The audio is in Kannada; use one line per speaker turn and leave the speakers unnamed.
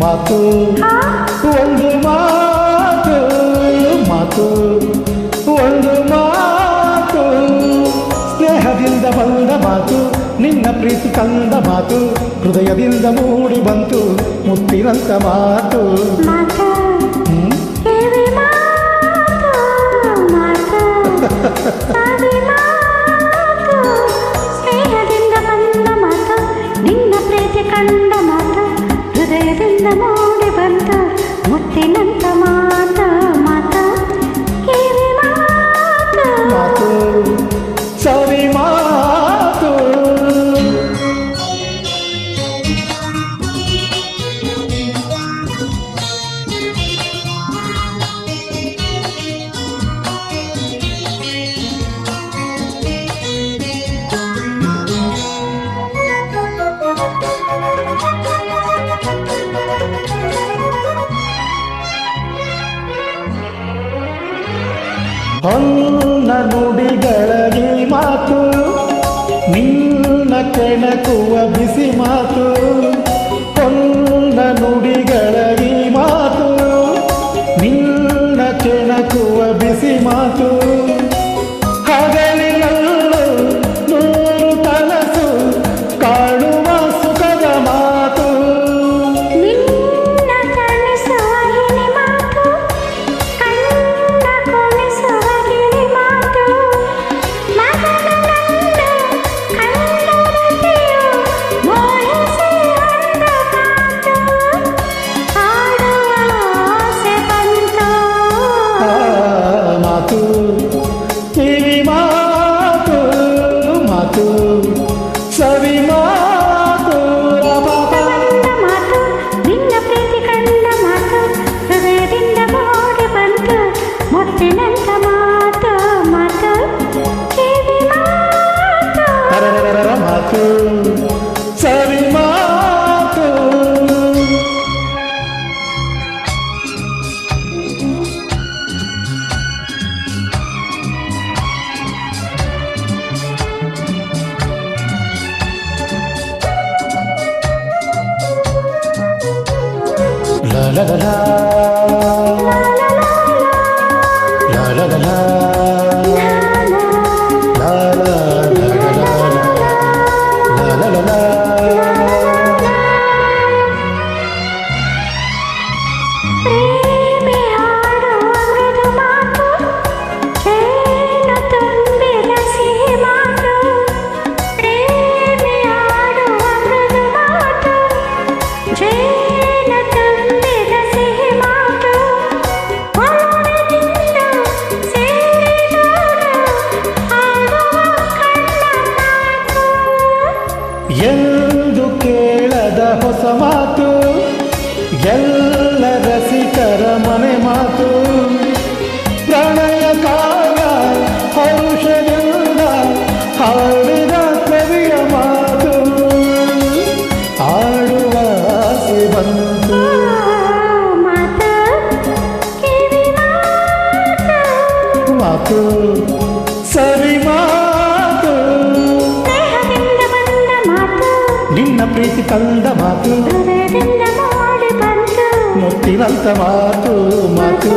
ಮಾತು ಒಂದು ಮಾತು, ಮಾತು ಒಂದು ಮಾತು, ಸ್ನೇಹದಿಂದ ಬಂದ ಮಾತು, ನಿನ್ನ ಪ್ರೀತಿ ತಂದ ಮಾತು, ಹೃದಯದಿಂದ ಮೂಡಿ ಬಂತು ಮುತ್ತಿನಂತ ಮಾತು.
ಸ್ನೇಹದಿಂದ ಬಂದ ಮಾತು, ನಿನ್ನ ಪ್ರೀತಿ ಕಂಡ ಮಾತು, ಹೃದಯದಿಂದ ಮೂಡಿ ಬಂತ ಮುತ್ತಿನಂತ ಮಾತ ಮಾತ ಕಿವಿ ಮಾತು
ಮಾತು ಸವಿ ಮಾತು. ಹೊನ್ನ ನುಡಿಗಳ ಈ ಮಾತು, ನಿನ್ನ ಕೆಣಕುವ ಬಿಸಿ ಮಾತು, ಹೊನ್ನ ನುಡಿಗಳ ಈ ಮಾತು, ನಿನ್ನ ಕೆಣಕುವ ಬಿಸಿ ಮಾತು, ಹಗಲಿನಲ್ಲೂ ನೂರು ಕನಸು ಕಾಣುವ ಸುಖದ ಮಾತು.
ನಿನ್ನ ಕನಸುವ ಗಿಳಿ ಮಾತು, ಕಣ್ಣ ಕೊನಿಸುವ ಗಿಳಿ ಮಾತು, ಮಗನನ್ನು ಕಂಡರತೆಯು ಮೋಹಿಸಿ ಅಂದ ಮಾತು, ಹಾಡುವ ಆಸೆ ಬಂತು.
ಮಾತು ಕಿವಿ ಮಾತು, ಮಾತು ಸವಿ ಮಾತು.
ಬಂದ ಮಾತು, ನಿನ್ನ ಪ್ರೀತಿ ಕಂಡ ಮಾತು, ಹೃದಯದಿಂದ ಮೂಡಿ ಬಂತು ಮುತ್ತಿನಂತ ಮಾತು ಮಾತು ಕಿವಿ ಮಾತು.
ಮಾತು ಸವಿ ಮಾತು. La la la la, la la la la, la la la la la.
ಪ್ರೇಮಿ ಹಾಡುವ ಮೃದು ಮಾತು, ಜೇನು ತುಂಬಿದ ಸಿಹಿ ಮಾತು, ಪ್ರೇಮಿ ಹಾಡುವ ಮೃದು ಮಾತು, ಜೇನು ತುಂಬಿದ ಸಿಹಿ ಮಾತು, ಒಲವಿನಿಂದ ಸೇರಿದವರು ಹಾಡುವ ಕಣ್ಣ ಮಾತು.
ಎಂದು ಕೇಳದ ಹೊಸ ಮಾತು, ಎಲ್ಲ ರಸಿಕರ ಮನೆ ಮಾತು, ಪ್ರಣಯ ಕಾಲ ಹರುಷದಿಂದ ಹಾಡಿದ ಕವಿಯ ಮಾತು, ಆಡುವ ಆಸೆ ಬಂತು.
ಮಾತು ಕಿವಿ ಮಾತು,
ಮಾತು ಸವಿ ಮಾತು,
ಸ್ನೇಹದಿಂದ ಬಂದ ಮಾತು,
ನಿನ್ನ ಪ್ರೀತಿ ತಂದ ಮಾತು,
ಹೃದಯದಿಂದ ಮೂಡಿ ಬಂತು
ಮುತ್ತಿನಂತ ಮಾತು ಮಾತು.